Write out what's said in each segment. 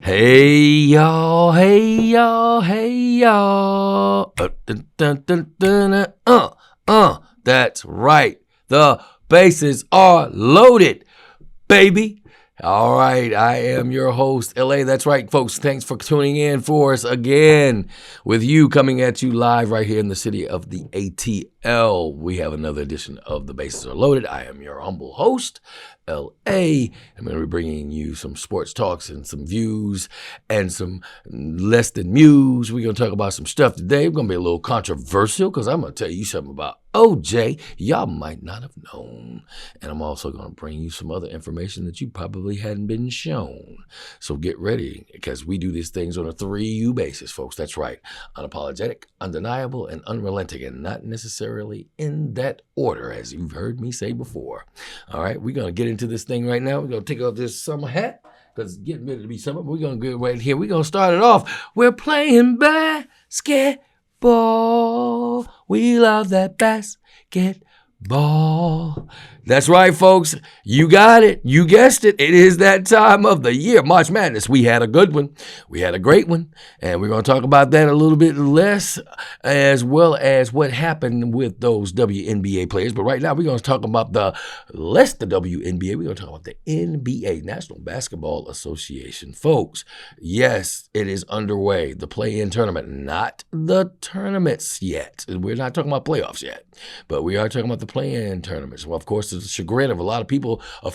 Hey y'all, hey y'all, hey y'all. That's right. The bases are loaded, baby. All right, I am your host, LA. That's right, folks. Thanks for tuning in for us again with you coming at you live right here in the city of the ATL. We have another edition of The Bases Are Loaded. I am your humble host, LA. I'm going to be bringing you some sports talks and some views and some less than news. We're going to talk about some stuff today. We're going to be a little controversial because I'm going to tell you something about OJ y'all might not have known. And I'm also going to bring you some other information that you probably hadn't been shown. So get ready because we do these things on a 3U basis, folks. That's right. Unapologetic, undeniable, and unrelenting, and not necessarily in that order, as you've heard me say before. All right, we're going to get into this thing right now. We're going to take off this summer hat because it's getting ready to be summer. We're going to get right here. We're going to start it off. We're playing basketball. We love that basketball. That's right, folks. You got it. You guessed it. It is that time of the year. March Madness. We had a good one. We had a great one. And we're going to talk about that a little bit less, as well as what happened with those WNBA players. But right now, we're going to talk about the WNBA. We're going to talk about the NBA, National Basketball Association. Folks, yes, it is underway. The play-in tournament, not the tournaments yet. We're not talking about playoffs yet, but we are talking about the play-in tournaments. Well, of course, to the chagrin of a lot of people a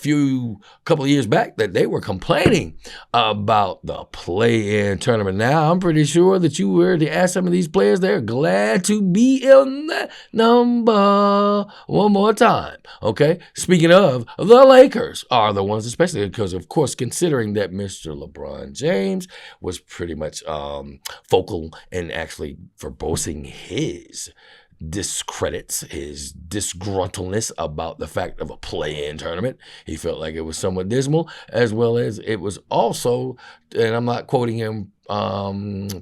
couple of years back that they were complaining about the play-in tournament. Now, I'm pretty sure that you were to ask some of these players, they're glad to be in that number one more time. Okay? Speaking of, the Lakers are the ones, especially because, of course, considering that Mr. LeBron James was pretty much vocal and actually verbosing his discredits, his disgruntledness about the fact of a play-in tournament. He felt like it was somewhat dismal, as well as it was also, and I'm not quoting him probably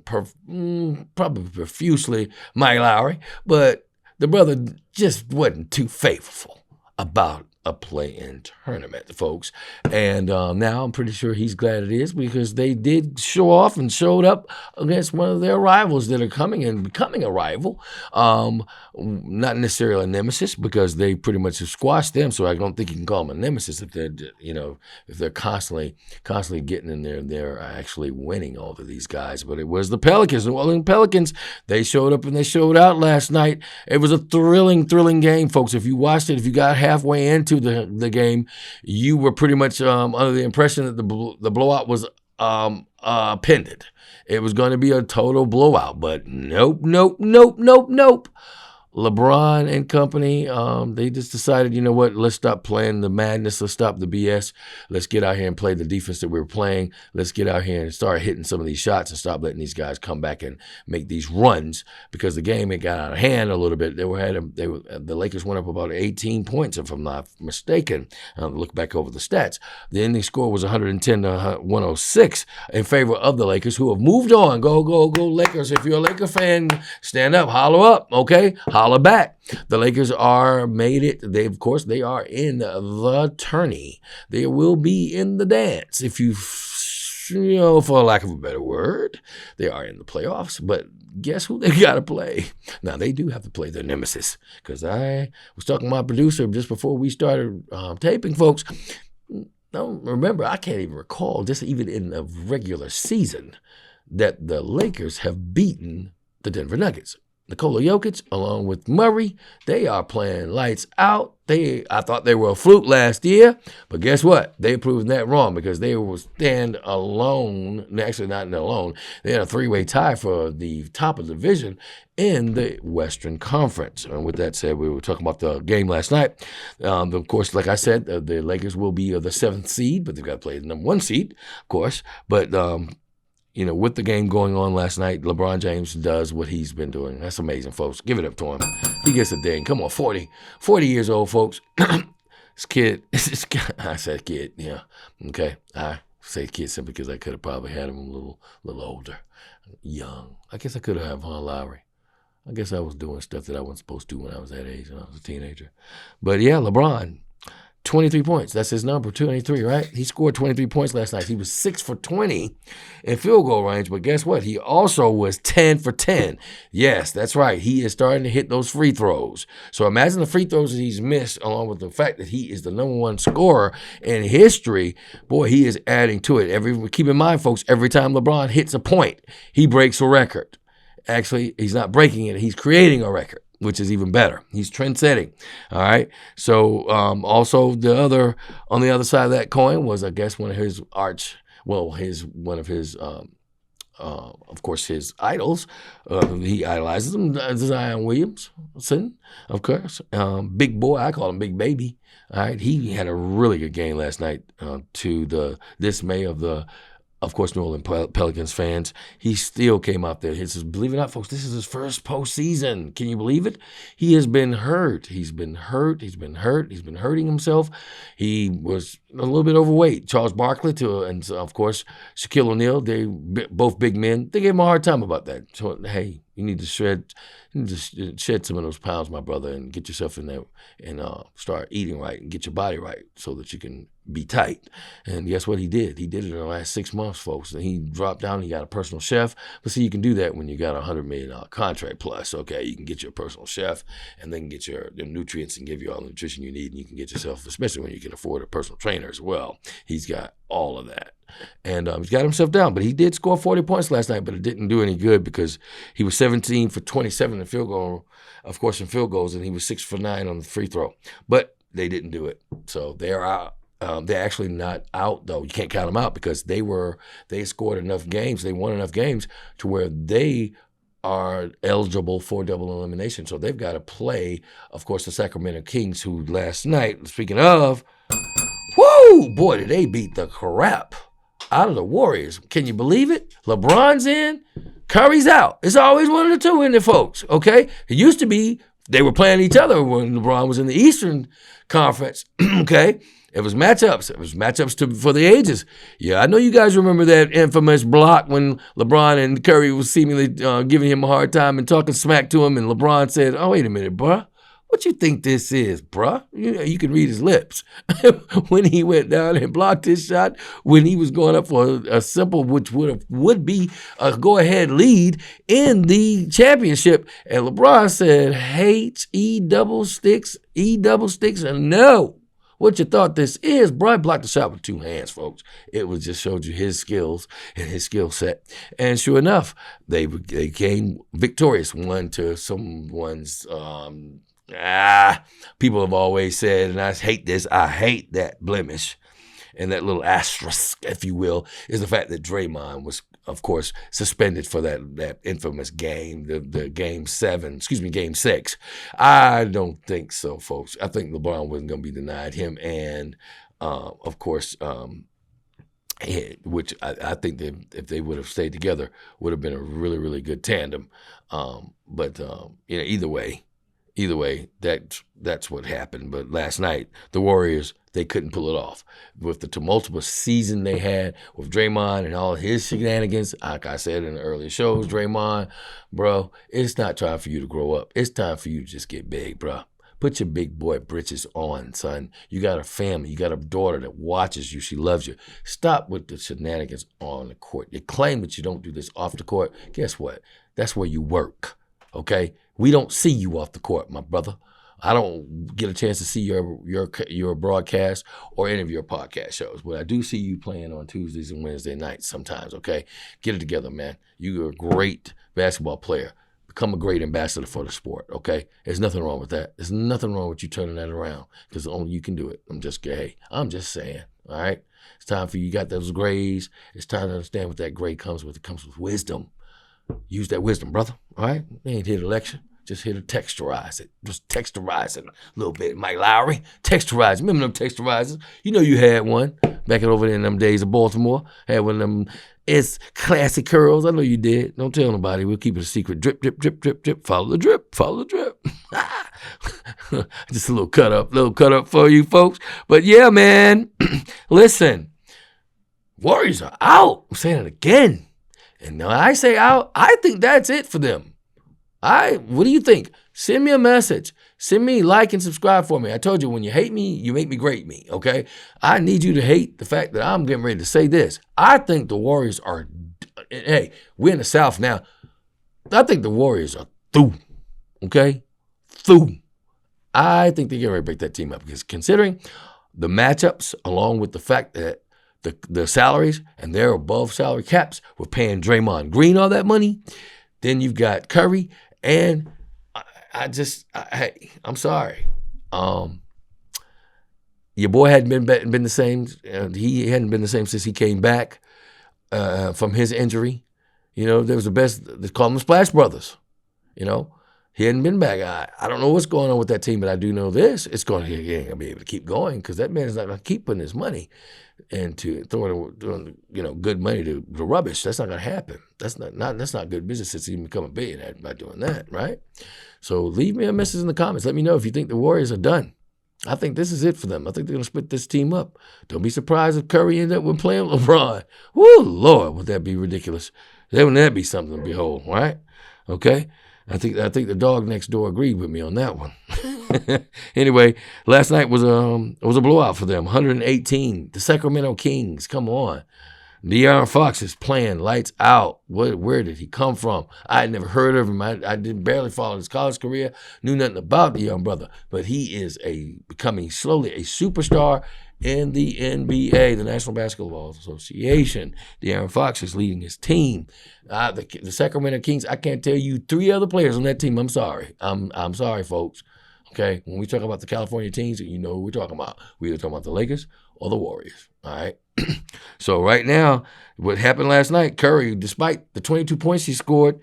profusely, Mike Lowry, but the brother just wasn't too faithful about a play-in tournament, folks. And now I'm pretty sure he's glad it is because they did show off and showed up against one of their rivals that are coming and becoming a rival. Not necessarily a nemesis because they pretty much have squashed them. So I don't think you can call them a nemesis if they're, if they're constantly getting in there and they're actually winning all of these guys. But it was the Pelicans. And well, the Pelicans, they showed up and they showed out last night. It was a thrilling game, folks. If you watched it, if you got halfway into the game, you were pretty much under the impression that the blowout was pended. It was going to be a total blowout, but nope. LeBron and company, they just decided, you know what, let's stop playing the madness. Let's stop the BS. Let's get out here and play the defense that we were playing. Let's get out here and start hitting some of these shots and stop letting these guys come back and make these runs because the game had got out of hand a little bit. The Lakers went up about 18 points, if I'm not mistaken. Look back over the stats. The ending score was 110 to 106 in favor of the Lakers, who have moved on. Go Lakers. If you're a Laker fan, stand up, holler up, okay? Holler back. The Lakers are made it. They are in the tourney. They will be in the dance. If for lack of a better word, they are in the playoffs. But guess who they got to play? Now, they do have to play their nemesis because I was talking to my producer just before we started taping, folks. Don't remember, I can't even recall, just even in the regular season, that the Lakers have beaten the Denver Nuggets. Nikola Jokic, along with Murray, they are playing lights out. I thought they were a fluke last year, but guess what? They proved that wrong because they will stand alone. Actually, not alone. They had a three-way tie for the top of the division in the Western Conference. And with that said, we were talking about the game last night. Of course, like I said, the Lakers will be the 7th seed, but they've got to play the number 1 seed, of course. But with the game going on last night, LeBron James does what he's been doing. That's amazing, folks. Give it up to him. He gets a ding. Come on, 40 years old, folks. This kid, I said kid, yeah. Okay, I say kid simply because I could have probably had him a little older, young. I guess I could have had Von Lowry. I guess I was doing stuff that I wasn't supposed to do when I was that age, when I was a teenager. But yeah, LeBron, 23 points. That's his number, 23, right? He scored 23 points last night. He was 6 for 20 in field goal range, but guess what? He also was 10 for 10. Yes, that's right. He is starting to hit those free throws. So imagine the free throws that he's missed, along with the fact that he is the number one scorer in history. Boy, he is adding to it. Keep in mind, folks, every time LeBron hits a point, he breaks a record. Actually, he's not breaking it. He's creating a record, which is even better. He's trend-setting. All right. So also on the other side of that coin was, I guess, of course, his idols. He idolizes him, Zion Williamson, of course. Big boy, I call him Big Baby. All right. He had a really good game last night, to the dismay of course, New Orleans Pelicans fans. He still came out there. Believe it or not, folks, this is his first postseason. Can you believe it? He has been hurt. He's been hurt. He's been hurting himself. He was a little bit overweight. Charles Barkley and of course, Shaquille O'Neal, they both big men. They gave him a hard time about that. So, hey, you need to shed some of those pounds, my brother, and get yourself in there and start eating right and get your body right so that you can be tight. And guess what he did? He did it in the last 6 months, folks. And he dropped down. He got a personal chef. But see, you can do that when you got a $100 million contract plus. Okay, you can get your personal chef and then get your nutrients and give you all the nutrition you need. And you can get yourself, especially when you can afford a personal trainer as well. He's got all of that. And he's got himself down. But he did score 40 points last night, but it didn't do any good because he was 17 for 27 in field goals, and he was 6 for 9 on the free throw. But they didn't do it. So they're out. They're actually not out, though. You can't count them out because they scored enough games, they won enough games to where they are eligible for double elimination. So they've got to play, of course, the Sacramento Kings, who last night, speaking of, whoo, boy, did they beat the crap out of the Warriors. Can you believe it? LeBron's in, Curry's out. It's always one of the two in there, folks, okay? It used to be they were playing each other when LeBron was in the Eastern Conference, okay? It was matchups. It was matchups for the ages. Yeah, I know you guys remember that infamous block when LeBron and Curry was seemingly giving him a hard time and talking smack to him, and LeBron said, "Oh, wait a minute, bruh. What you think this is, bruh?" You can read his lips. When he went down and blocked his shot, when he was going up for a simple, which would be a go-ahead lead in the championship, and LeBron said, "E double sticks, and no. What you thought this is, bro?" I blocked the shot with 2 hands, folks. It was just showed you his skills and his skill set. And sure enough, they came victorious. One to someone's, people have always said, and I hate this, I hate that blemish. And that little asterisk, if you will, is the fact that Draymond was, of course, suspended for that infamous game, the game 6. I don't think so, folks. I think LeBron wasn't going to be denied him. And, of course, which I think that if they would have stayed together, would have been a really, really good tandem. But either way, that's what happened. But last night, the Warriors, they couldn't pull it off. With the tumultuous season they had with Draymond and all his shenanigans, like I said in the earlier shows, Draymond, bro, it's not time for you to grow up. It's time for you to just get big, bro. Put your big boy britches on, son. You got a family. You got a daughter that watches you. She loves you. Stop with the shenanigans on the court. You claim that you don't do this off the court. Guess what? That's where you work, okay? We don't see you off the court, my brother. I don't get a chance to see your broadcast or any of your podcast shows, but I do see you playing on Tuesdays and Wednesday nights sometimes, okay? Get it together, man. You're a great basketball player. Become a great ambassador for the sport, okay? There's nothing wrong with that. There's nothing wrong with you turning that around because only you can do it. I'm just saying, all right? It's time for you got those grades. It's time to understand what that grade comes with. It comes with wisdom. Use that wisdom, brother, all right? They ain't here to lecture. Just here to texturize it. Just texturize it a little bit. Mike Lowry, texturize. Remember them texturizers? You know you had one back over there in them days of Baltimore. Had one of them classic curls. I know you did. Don't tell nobody. We'll keep it a secret. Drip, drip, drip, drip, drip. Follow the drip. Follow the drip. Just a little cut up for you folks. But yeah, man, listen, Warriors are out. I'm saying it again. And when I say out, I think that's it for them. What do you think? Send me a message. Send me, like, and subscribe for me. I told you, when you hate me, you make me great me, okay? I need you to hate the fact that I'm getting ready to say this. I think the Warriors are, hey, we're in the South now. I think the Warriors are through, okay? Through. I think they're getting ready to break that team up, because considering the matchups, along with the fact that the salaries, and they're above salary caps, we're paying Draymond Green all that money. Then you've got Curry, and I'm sorry. Your boy hadn't been the same. He hadn't been the same since he came back from his injury. You know, there was they call them the Splash Brothers. You know, he hadn't been back. I don't know what's going on with that team, but I do know this: he ain't gonna be able to keep going, because that man is not gonna keep putting his money into throwing good money to rubbish. That's not gonna happen. That's not good business to even become a billionaire by doing that, right? So leave me a message in the comments. Let me know if you think the Warriors are done. I think this is it for them. I think they're going to split this team up. Don't be surprised if Curry ends up with playing LeBron. Woo, Lord, would that be ridiculous? Wouldn't that be something to behold, right? Okay? I think the dog next door agreed with me on that one. Anyway, last night was a blowout for them. 118. The Sacramento Kings, come on. De'Aaron Fox is playing lights out. Where did he come from? I had never heard of him. I didn't barely follow his college career, knew nothing about the young brother, but he is becoming slowly a superstar in the NBA, the National Basketball Association. De'Aaron Fox is leading his team. The Sacramento Kings, I can't tell you 3 other players on that team. I'm sorry. I'm sorry, folks. Okay, when we talk about the California teams, you know who we're talking about. We're either talking about the Lakers or the Warriors, all right? So right now, what happened last night, Curry, despite the 22 points he scored,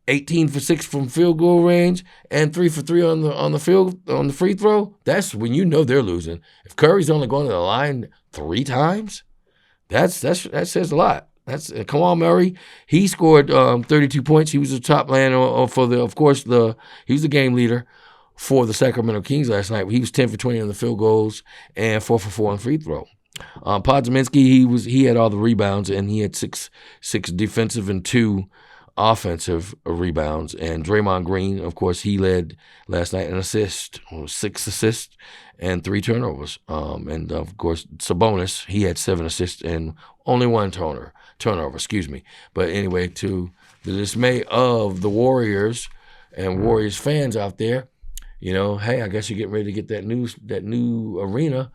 18 for 6 from field goal range, and 3 for 3 on the free throw, that's when you know they're losing. If Curry's only going to the line 3 times, that says a lot. Come on, Murray. He scored 32 points. He was the top man he was the game leader for the Sacramento Kings last night. He was 10 for 20 on the field goals and 4 for 4 on free throw. Podziemski, he had all the rebounds, and he had six defensive and 2 offensive rebounds. And Draymond Green, of course, he led last night in assists, 6 assists and 3 turnovers. And of course, Sabonis, he had 7 assists and only 1 turnover. But anyway, to the dismay of the Warriors and Warriors fans out there, you know, hey, I guess you're getting ready to get that new arena.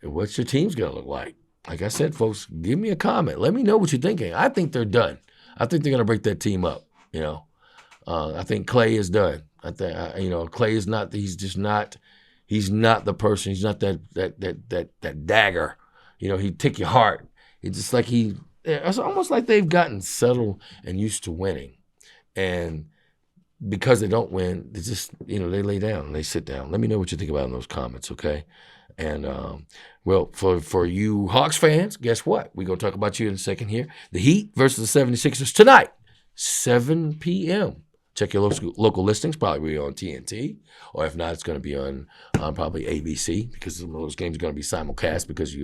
What's your team's going to look like? Like I said, folks, give me a comment. Let me know what you're thinking. I think they're done. I think they're going to break that team up, you know. I think Clay is done. I think, Clay is not, he's not the person. He's not that dagger. You know, he'd take your heart. It's just like it's almost like they've gotten settled and used to winning. And because they don't win, they just, they lay down and they sit down. Let me know what you think about it in those comments, okay? And, for you Hawks fans, guess what? We're going to talk about you in a second here. The Heat versus the 76ers tonight, 7 p.m. Check your local listings, probably on TNT, or if not, it's going to be on probably ABC, because some of those games are going to be simulcast, because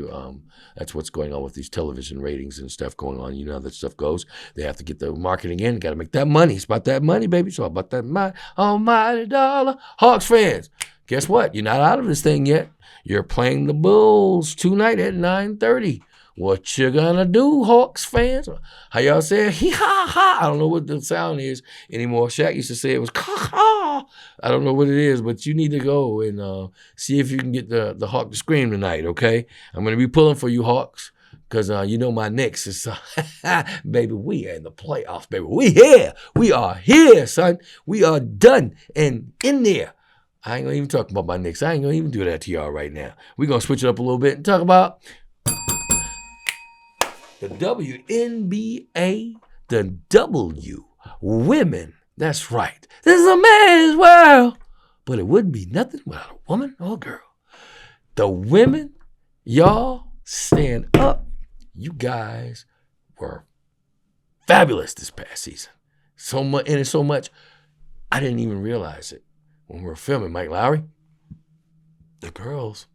that's what's going on with these television ratings and stuff going on. You know how that stuff goes. They have to get the marketing in, got to make that money. It's about that money, baby. It's all about that almighty dollar. Hawks fans, guess what? You're not out of this thing yet. You're playing the Bulls tonight at 9:30. What you gonna do, Hawks fans? How y'all say hee ha ha? I don't know what the sound is anymore. Shaq used to say it was ha ha. I don't know what it is, but you need to go and see if you can get the Hawk to scream tonight, okay? I'm gonna be pulling for you, Hawks, because my Knicks is baby, we are in the playoffs, baby. We here. We are here, son. We are done and in there. I ain't gonna even talk about my Knicks. I ain't gonna even do that to y'all right now. We're gonna switch it up a little bit and talk about the WNBA, the W women. That's right. This is a man's world, but it wouldn't be nothing without a woman or a girl. The women, y'all stand up. You guys were fabulous this past season. So much, I didn't even realize it. When we were filming Mike Lowry, the girls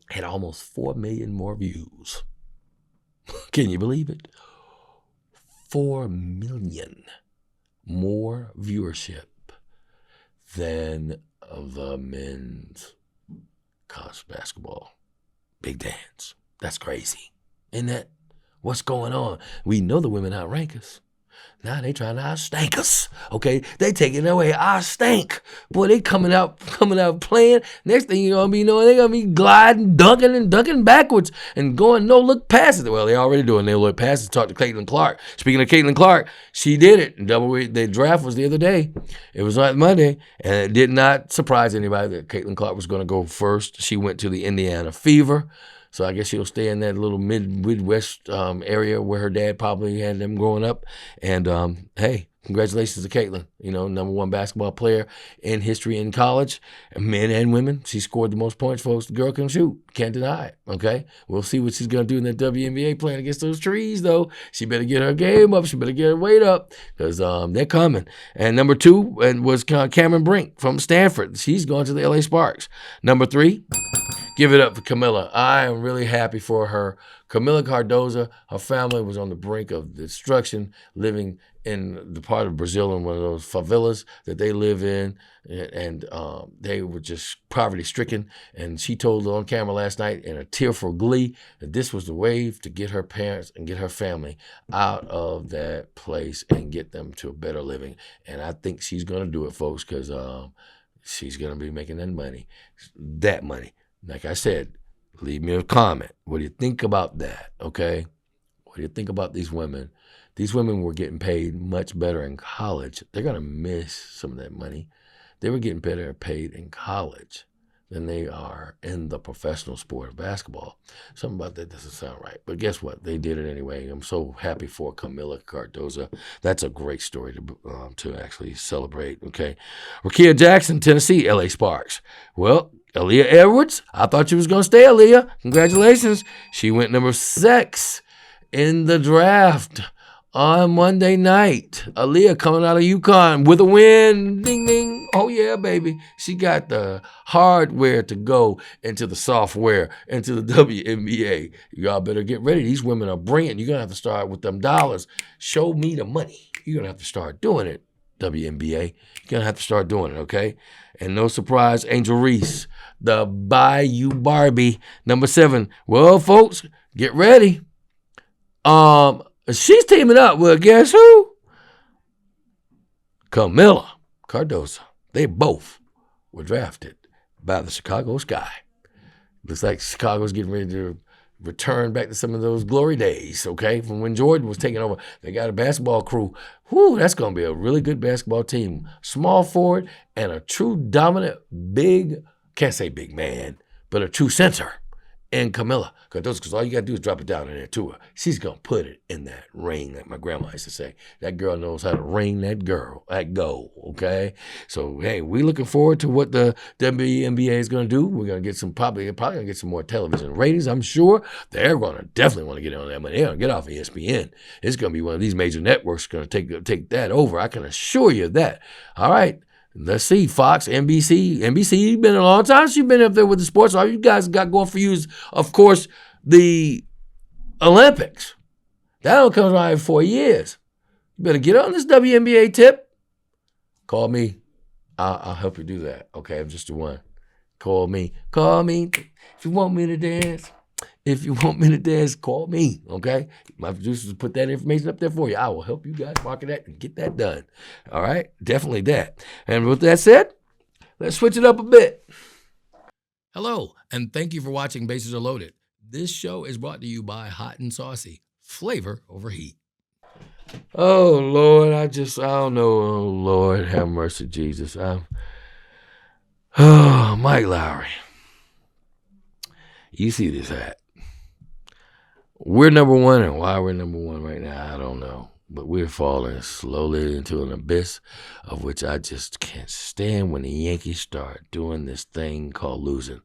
had almost 4 million more views. Can you believe it? 4 million more viewership than the men's college basketball big dance. That's crazy, isn't that? What's going on? We know the women outrank us. Now they trying to outstank us, okay? They taking away our stank. Boy, they coming out playing. Next thing you gonna be knowing, they gonna be gliding, dunking backwards and going no-look passes. Well, they already doing no-look passes. Talk to Caitlin Clark. Speaking of Caitlin Clark, she did it. The draft was the other day. It was on Monday, and it did not surprise anybody that Caitlin Clark was gonna go first. She went to the Indiana Fever. So I guess she'll stay in that little Midwest area where her dad probably had them growing up. And hey, congratulations to Caitlin. You know, #1 basketball player in history in college, men and women. She scored the most points, folks. The girl can shoot. Can't deny it, okay? We'll see what she's going to do in the WNBA playing against those trees, though. She better get her game up. She better get her weight up because they're coming. And #2 was Cameron Brink from Stanford. She's going to the LA Sparks. #3. Give it up for Camilla. I am really happy for her. Camilla Cardoza, her family was on the brink of destruction, living in the part of Brazil in one of those favelas that they live in, and they were just poverty-stricken. And she told on camera last night in a tearful glee that this was the wave to get her parents and get her family out of that place and get them to a better living. And I think she's going to do it, folks, because she's going to be making that money. Like I said, leave me a comment. What do you think about that, okay? What do you think about these women? These women were getting paid much better in college. They're going to miss some of that money. They were getting better paid in college than they are in the professional sport of basketball. Something about that doesn't sound right. But guess what? They did it anyway. I'm so happy for Camilla Cardoza. That's a great story to actually celebrate, okay? Rakia Jackson, Tennessee, LA Sparks. Well, Aaliyah Edwards, I thought you was going to stay, Aaliyah. Congratulations. She went #6 in the draft on Monday night. Aaliyah coming out of UConn with a win. Ding, ding. Oh, yeah, baby. She got the hardware to go into the software, into the WNBA. Y'all better get ready. These women are brilliant. You're going to have to start with them dollars. Show me the money. You're going to have to start doing it, WNBA. You're going to have to start doing it, okay? And no surprise, Angel Reese, the Bayou Barbie, #7. Well, folks, get ready. She's teaming up with, guess who? Camilla Cardoza. They both were drafted by the Chicago Sky. Looks like Chicago's getting ready to return back to some of those glory days, okay, from when Jordan was taking over. They got a basketball crew. Whew, that's going to be a really good basketball team. Small forward and a true dominant can't say big man, but a true center in Camilla Cardoza, because all you got to do is drop it down in there to her. She's going to put it in that ring, like my grandma used to say. That girl knows how to ring that goal, okay? So, hey, we looking forward to what the WNBA is going to do. We're going to get probably going to get some more television ratings, I'm sure. They're going to definitely want to get on that money. They're going to get off ESPN. It's going to be one of these major networks going to take that over. I can assure you of that. All right. Let's see, Fox, NBC. NBC, been a long time since you've been up there with the sports. All you guys got going for you is, of course, the Olympics. That don't come around in 4 years. You better get on this WNBA tip. Call me. I'll help you do that. Okay, I'm just the one. Call me. If you want me to dance. If you want me to dance, call me, okay? My producers will put that information up there for you. I will help you guys market that and get that done. All right? Definitely that. And with that said, let's switch it up a bit. Hello, and thank you for watching Bases Are Loaded. This show is brought to you by Hot and Saucy. Flavor over heat. Oh, Lord, I don't know. Oh, Lord, have mercy, Jesus. Mike Lowry. You see this hat. We're #1, and why we're #1 right now, I don't know. But we're falling slowly into an abyss of which I just can't stand when the Yankees start doing this thing called losing.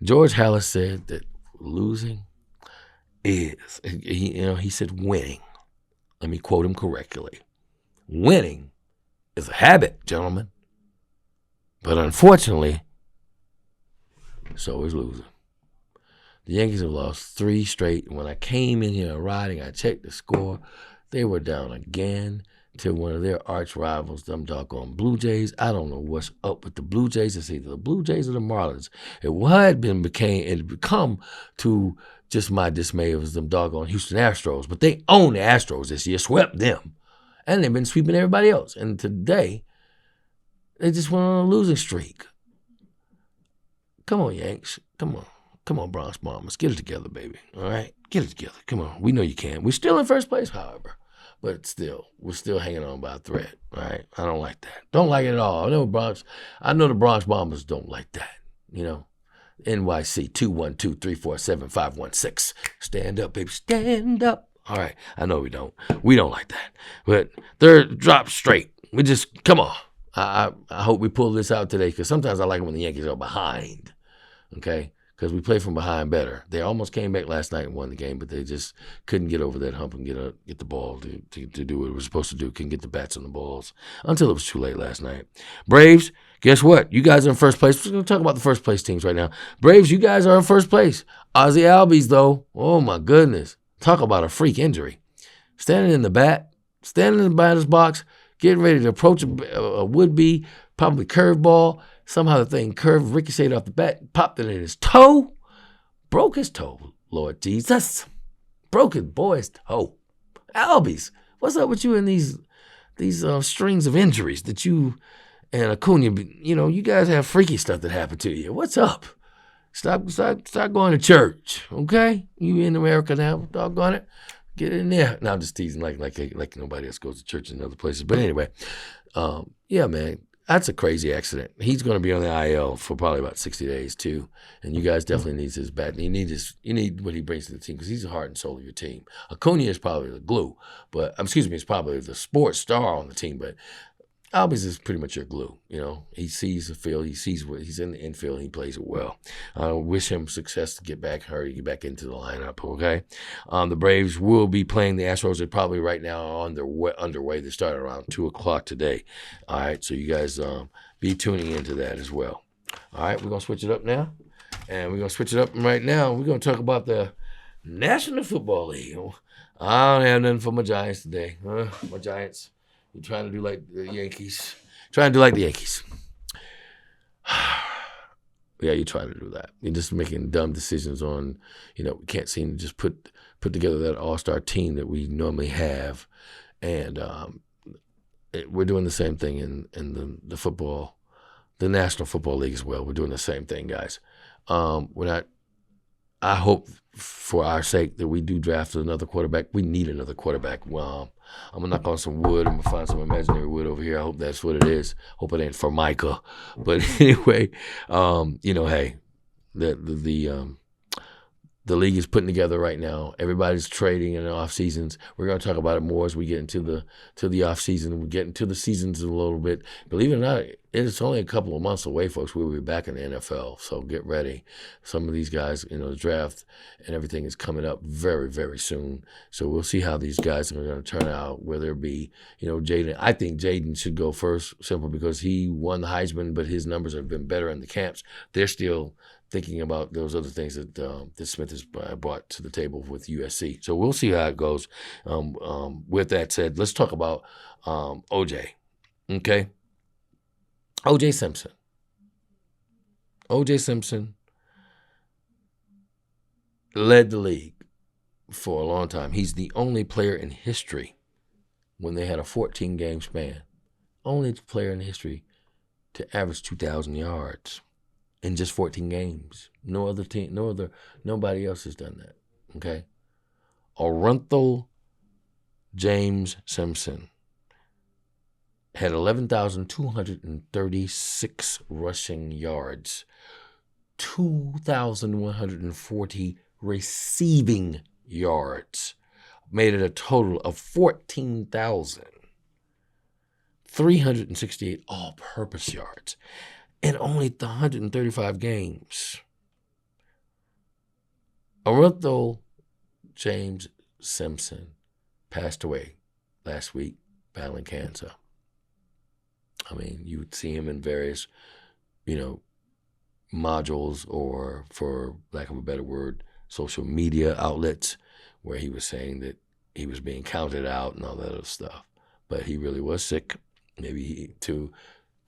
George Halas said that losing is, he said winning. Let me quote him correctly. Winning is a habit, gentlemen. But unfortunately, so is losing. The Yankees have lost 3 straight. And when I came in here riding, I checked the score. They were down again to one of their arch rivals, them doggone Blue Jays. I don't know what's up with the Blue Jays. It's either the Blue Jays or the Marlins. It become to just my dismay, it was them doggone Houston Astros. But they own the Astros this year, swept them. And they've been sweeping everybody else. And today, they just went on a losing streak. Come on, Yanks. Come on. Come on, Bronx Bombers. Get it together, baby. All right? Get it together. Come on. We know you can. We're still in first place, however. But still, we're still hanging on by a thread. All right? I don't like that. Don't like it at all. I know the Bronx Bombers don't like that. You know? NYC 212-347-516. Stand up, baby. Stand up. All right. I know we don't. We don't like that. But third drop straight. We just, come on. I hope we pull this out today, because sometimes I like it when the Yankees are behind. Okay? Because we play from behind better. They almost came back last night and won the game, but they just couldn't get over that hump and get the ball to do what it was supposed to do. Couldn't get the bats on the balls until it was too late last night. Braves, guess what? You guys are in first place. We're going to talk about the first place teams right now. Braves, you guys are in first place. Ozzie Albies, though, oh my goodness. Talk about a freak injury. Standing in the batter's box, getting ready to approach a would-be, probably curveball. Somehow the thing curved, ricocheted off the bat, popped it in his toe, broke his toe, Lord Jesus. Broke his boy's toe. Albies, what's up with you and these strings of injuries that you and Acuna, you guys have freaky stuff that happened to you. What's up? Stop going to church, okay? You in America now, doggone it. Get in there. No, I'm just teasing like nobody else goes to church in other places. But anyway, yeah, man. That's a crazy accident. He's going to be on the IL for probably about 60 days too. And you guys definitely need his bat. You need what he brings to the team, because he's the heart and soul of your team. Acuna is probably the glue, he's probably the sports star on the team. But Albies is pretty much your glue. He sees the field. He sees what he's in the infield. He plays it well. I wish him success to get back into the lineup. Okay, the Braves will be playing the Astros. They're probably right now underway. They start around 2:00 today. All right, so you guys be tuning into that as well. All right, we're gonna switch it up now, and we're gonna switch it up right now. We're gonna talk about the National Football League. I don't have nothing for my Giants today. My Giants. You're trying to do like the Yankees. Yeah, you're trying to do that. You're just making dumb decisions on, we can't seem to just put together that all-star team that we normally have. And we're doing the same thing in the football, the National Football League as well. We're doing the same thing, guys. I hope for our sake that we do draft another quarterback. We need another quarterback. Well, I'm going to knock on some wood. I'm going to find some imaginary wood over here. I hope that's what it is. Hope it ain't Formica. But anyway, hey, the league is putting together right now. Everybody's trading in the off seasons. We're going to talk about it more as we get into the off season. We get into the seasons a little bit. Believe it or not, it's only a couple of months away, folks. We'll be back in the NFL. So get ready. Some of these guys, the draft and everything is coming up very, very soon. So we'll see how these guys are going to turn out. Whether it be, Jaden. I think Jaden should go first, simply because he won the Heisman, but his numbers have been better in the camps. They're still thinking about those other things that Smith has brought to the table with USC. So we'll see how it goes. With that said, let's talk about OJ. Okay? OJ Simpson. OJ Simpson led the league for a long time. He's the only player in history, when they had a 14-game span, only player in history to average 2,000 yards. In just 14 games. Nobody else has done that. Okay? Orenthal James Simpson had 11,236 rushing yards, 2,140 receiving yards, made it a total of 14,368 all-purpose yards. In only 135 games. Orenthal James Simpson passed away last week battling cancer. I mean, you would see him in various, modules, or, for lack of a better word, social media outlets, where he was saying that he was being counted out and all that other stuff. but he really was sick. Maybe to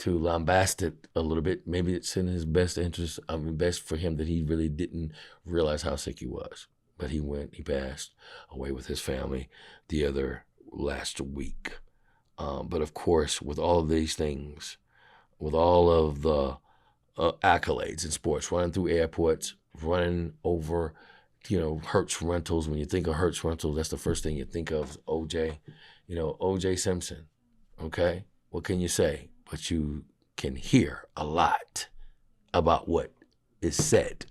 lambast it a little bit. Maybe it's in his best interest. Best for him that he really didn't realize how sick he was. But he passed away with his family the other last week. But of course, with all of these things, with all of the accolades in sports, running through airports, running over, Hertz Rentals. When you think of Hertz Rentals, that's the first thing you think of, OJ. OJ Simpson. Okay? What can you say? But you can hear a lot about what is said,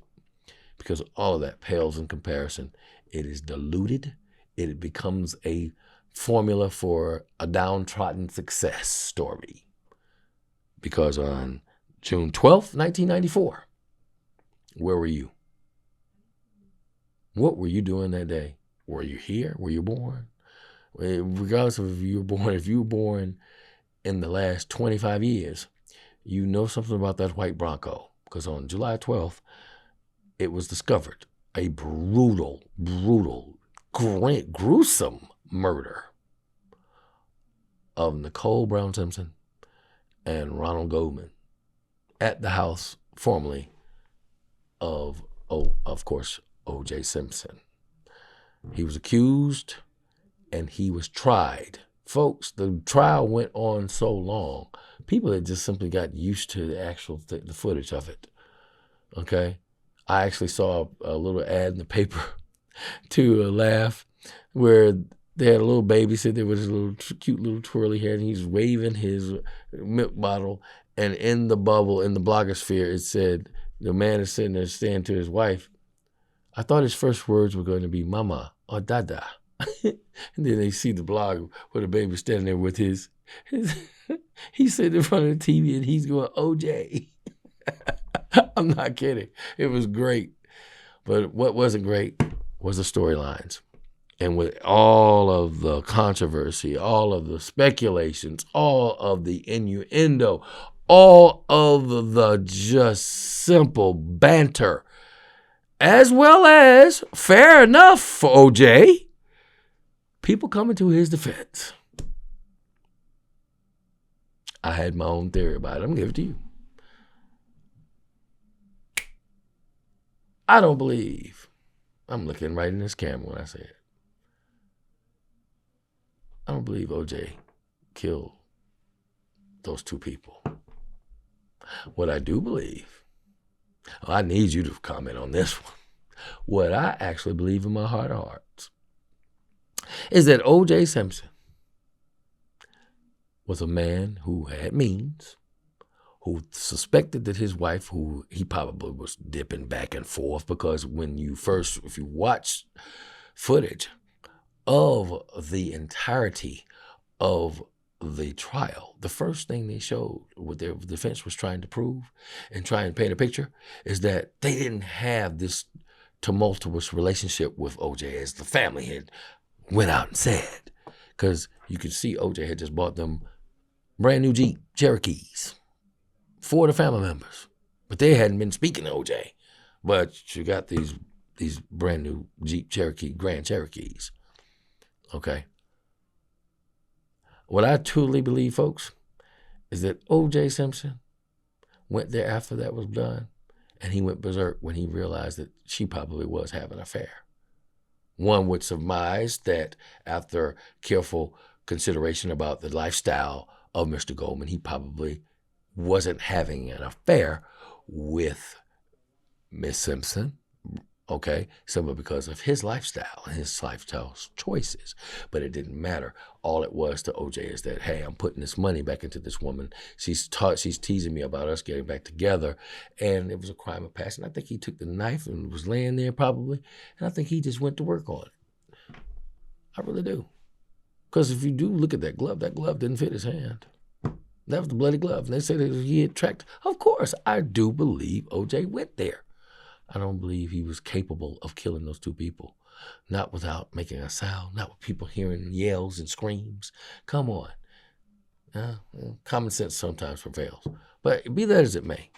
because all of that pales in comparison. It is diluted. It becomes a formula for a downtrodden success story. Because on June 12th, 1994, where were you? What were you doing that day? Were you here? Were you born? Regardless of if you were born in the last 25 years, you know something about that white Bronco. Because on July 12th, it was discovered a brutal, gruesome murder of Nicole Brown Simpson and Ronald Goldman at the house formerly of course, O.J. Simpson. He was accused and he was tried. Folks, the trial went on so long, people had just simply got used to the actual the footage of it. Okay? I actually saw a little ad in the paper to laugh where they had a little baby sitting there with his little cute little twirly hair, and he's waving his milk bottle, and in the bubble, in the blogosphere, it said, the man is sitting there saying to his wife, I thought his first words were going to be mama or dada. And then they see the blog where the baby standing there with his he's sitting in front of the TV and he's going, OJ. I'm not kidding. It was great. But what wasn't great was the storylines. And with all of the controversy, all of the speculations, all of the innuendo, all of the just simple banter, as well as, fair enough for OJ, people coming to his defense. I had my own theory about it. I'm going to give it to you. I don't believe, I'm looking right in this camera when I say it, I don't believe OJ killed those two people. What I do believe, I need you to comment on this one. What I actually believe in my heart of hearts is that O.J. Simpson was a man who had means, who suspected that his wife, who he probably was dipping back and forth, because if you watch footage of the entirety of the trial, the first thing they showed, what their defense was trying to prove and try and paint a picture, is that they didn't have this tumultuous relationship with OJ as the family had went out and said. Because you could see OJ had just bought them brand new Jeep Cherokees for the family members. But they hadn't been speaking to OJ. But you got these brand new Jeep Cherokee, Grand Cherokees. Okay. What I truly believe, folks, is that O.J. Simpson went there after that was done, and he went berserk when he realized that she probably was having an affair. One would surmise that after careful consideration about the lifestyle of Mr. Goldman, he probably wasn't having an affair with Miss Simpson. Okay, simply because of his lifestyle and his lifestyle choices. But it didn't matter. All it was to OJ is that, hey, I'm putting this money back into this woman. She's teasing me about us getting back together. And it was a crime of passion. I think he took the knife and was laying there probably. And I think he just went to work on it. I really do. Because if you do look at that glove didn't fit his hand. That was the bloody glove. And they said that he had tracked. Of course, I do believe OJ went there. I don't believe he was capable of killing those two people. Not without making a sound, not with people hearing yells and screams. Come on. Common sense sometimes prevails. But be that as it may,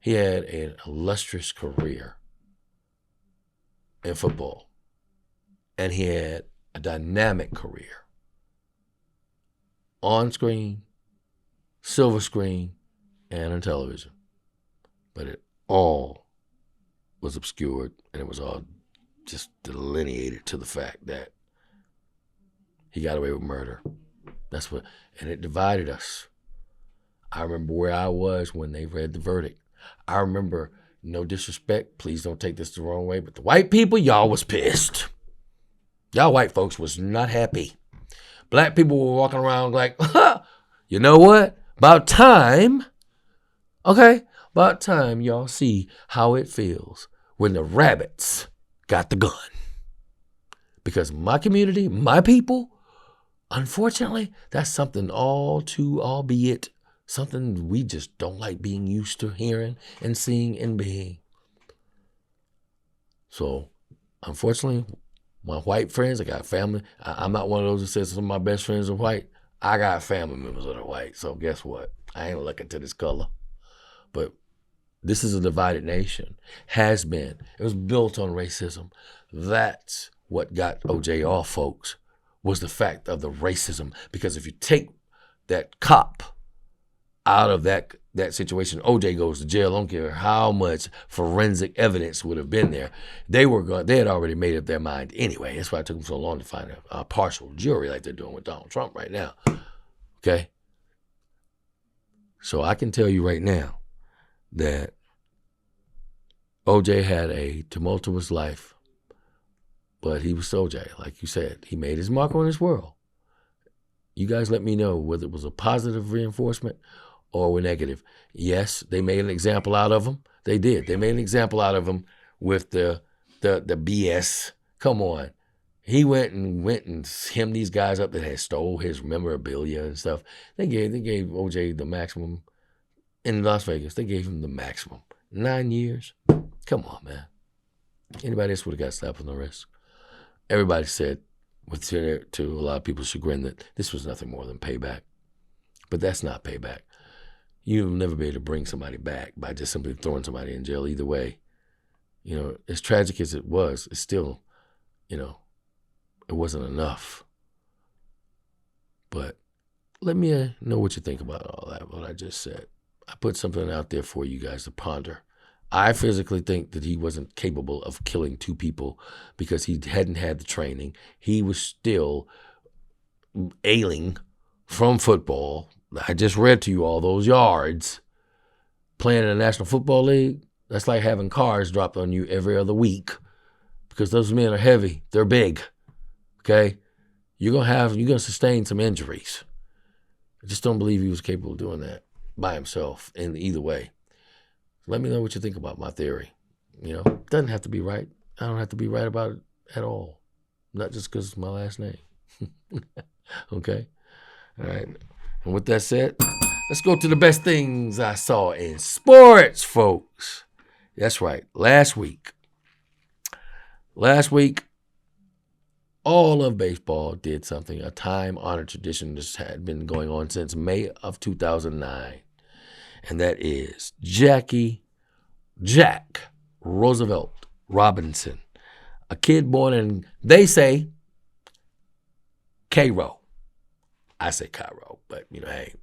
he had an illustrious career in football. And he had a dynamic career on screen, silver screen, and on television. But it all was obscured, and it was all just delineated to the fact that he got away with murder. And it divided us. I remember where I was when they read the verdict. I remember, no disrespect, please don't take this the wrong way, but the white people, y'all was pissed. Y'all white folks was not happy. Black people were walking around like, you know what? About time y'all see how it feels when the rabbits got the gun. Because my community, my people, unfortunately, that's something albeit something we just don't like being used to hearing and seeing and being. So, unfortunately, my white friends, I got family. I'm not one of those that says some of my best friends are white. I got family members that are white. So guess what? I ain't looking to this color. But this is a divided nation. Has been. It was built on racism. That's what got OJ off, folks, was the fact of the racism. Because if you take that cop out of that situation, OJ goes to jail. I don't care how much forensic evidence would have been there. They had already made up their mind anyway. That's why it took them so long to find a partial jury like they're doing with Donald Trump right now. Okay? So I can tell you right now that OJ had a tumultuous life, but he was OJ, like you said. He made his mark on this world. You guys let me know whether it was a positive reinforcement or were negative. Yes, they made an example out of him. They did. They made an example out of him with the BS. Come on. He went and hemmed these guys up that had stole his memorabilia and stuff. They gave OJ the maximum in Las Vegas. They gave him the maximum. 9 years. Come on, man. Anybody else would have got slapped on the wrist. Everybody said, to a lot of people's chagrin, that this was nothing more than payback. But that's not payback. You'll never be able to bring somebody back by just simply throwing somebody in jail either way. You know, as tragic as it was, it's still, it wasn't enough. But let me know what you think about all that, what I just said. I put something out there for you guys to ponder. I physically think that he wasn't capable of killing two people because he hadn't had the training. He was still ailing from football. I just read to you all those yards. Playing in the National Football League, that's like having cars dropped on you every other week because those men are heavy. They're big. Okay? You're gonna sustain some injuries. I just don't believe he was capable of doing that by himself in either way. Let me know what you think about my theory. It doesn't have to be right. I don't have to be right about it at all. Not just because it's my last name. Okay? All right. And with that said, let's go to the best things I saw in sports, folks. That's right. Last week, all of baseball did something, a time-honored tradition that had been going on since May of 2009. And that is Jack Roosevelt Robinson, a kid born in, they say, Cairo. I say Cairo, but, hey,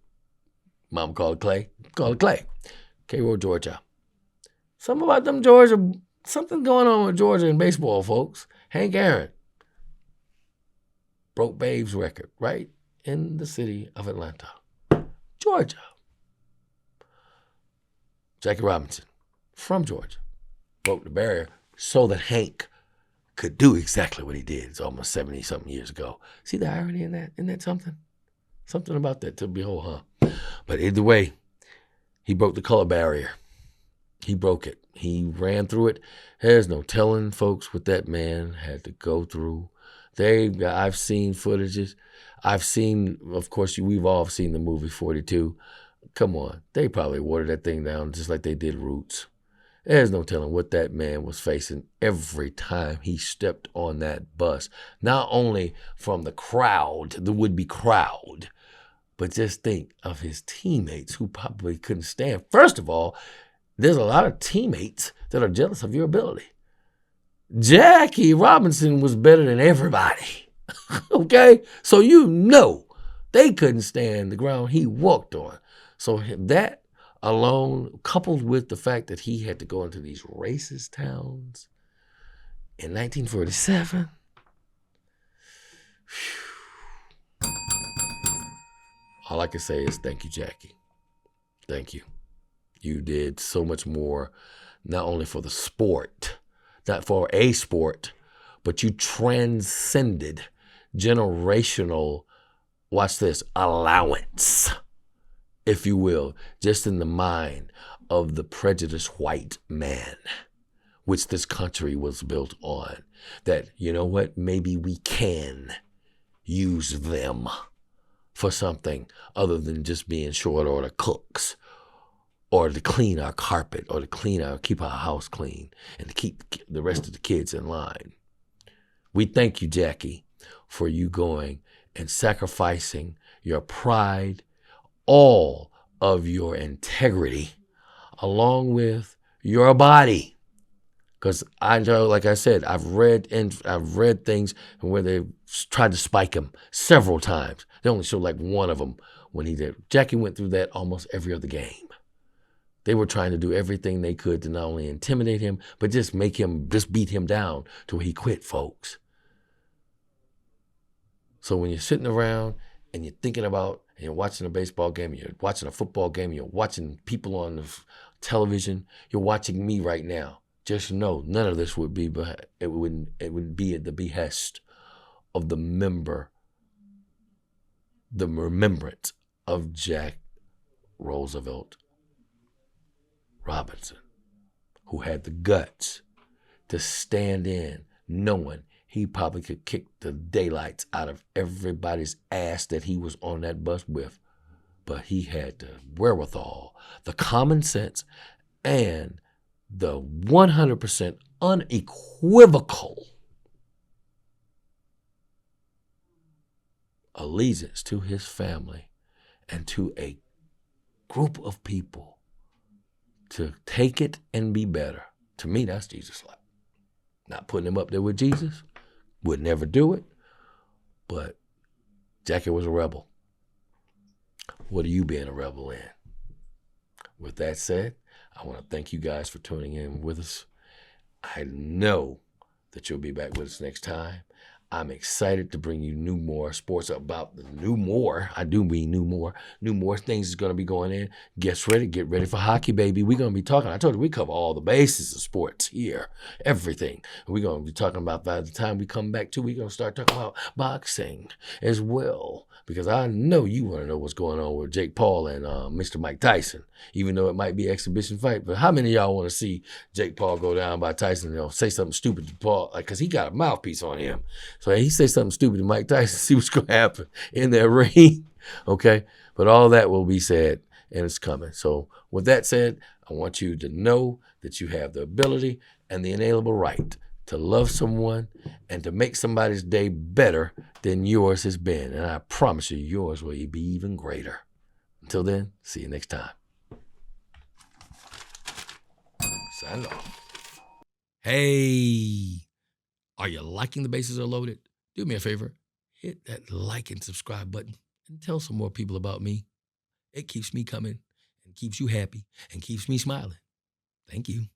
mom called it Clay. Call it Clay. Cairo, Georgia. Something about them Georgia, something going on with Georgia in baseball, folks. Hank Aaron broke Babe's record right in the city of Atlanta, Georgia. Jackie Robinson, from Georgia, broke the barrier so that Hank could do exactly what he did. It's almost 70-something years ago. See the irony in that? Isn't that something? Something about that to behold, huh? But either way, he broke the color barrier. He broke it. He ran through it. There's no telling, folks, what that man had to go through. I've seen footages. Of course, we've all seen the movie 42. Come on. They probably watered that thing down just like they did Roots. There's no telling what that man was facing every time he stepped on that bus. Not only from the crowd, the would-be crowd, but just think of his teammates who probably couldn't stand. First of all, there's a lot of teammates that are jealous of your ability. Jackie Robinson was better than everybody. Okay? So They couldn't stand the ground he walked on. So that alone, coupled with the fact that he had to go into these racist towns in 1947, all I can say is thank you, Jackie. Thank you. You did so much more, not only for the sport, not for a sport, but you transcended generational, watch this, allowance, if you will, just in the mind of the prejudiced white man, which this country was built on. That, you know what, maybe we can use them for something other than just being short order cooks, or to clean our carpet, or to keep our house clean, and to keep the rest of the kids in line. We thank you, Jackie, for you going and sacrificing your pride, all of your integrity, along with your body. Because I know, like I said, I've read things where they tried to spike him several times. They only showed like one of them when he did. Jackie went through that almost every other game. They were trying to do everything they could to not only intimidate him, but just beat him down to where he quit, folks. So when you're sitting around and you're thinking about, and you're watching a baseball game, you're watching a football game, you're watching people on the television, you're watching me right now, just know none of this would be, it would be at the behest of the remembrance of Jack Roosevelt Robinson, who had the guts to stand in knowing he probably could kick the daylights out of everybody's ass that he was on that bus with. But he had the wherewithal, the common sense, and the 100% unequivocal allegiance to his family and to a group of people to take it and be better. To me, that's Jesus-like. Not putting him up there with Jesus, would never do it, but Jackie was a rebel. What are you being a rebel in? With that said, I want to thank you guys for tuning in with us. I know that you'll be back with us next time. I'm excited to bring you more sports about the more. I do mean more things is going to be going in. Get ready for hockey, baby. We're going to be talking. I told you we cover all the bases of sports here, everything. We're going to be talking about, by the time we come back too, we're going to start talking about boxing as well, because I know you want to know what's going on with Jake Paul and Mr. Mike Tyson, even though it might be an exhibition fight. But how many of y'all want to see Jake Paul go down by Tyson, say something stupid to Paul, because he got a mouthpiece on him. So he say something stupid to Mike Tyson, see what's going to happen in that ring, okay? But all that will be said, and it's coming. So with that said, I want you to know that you have the ability and the inalienable right to love someone and to make somebody's day better than yours has been. And I promise you, yours will be even greater. Until then, see you next time. Sign off. Hey, are you liking The Bases Are Loaded? Do me a favor, hit that like and subscribe button and tell some more people about me. It keeps me coming and keeps you happy and keeps me smiling. Thank you.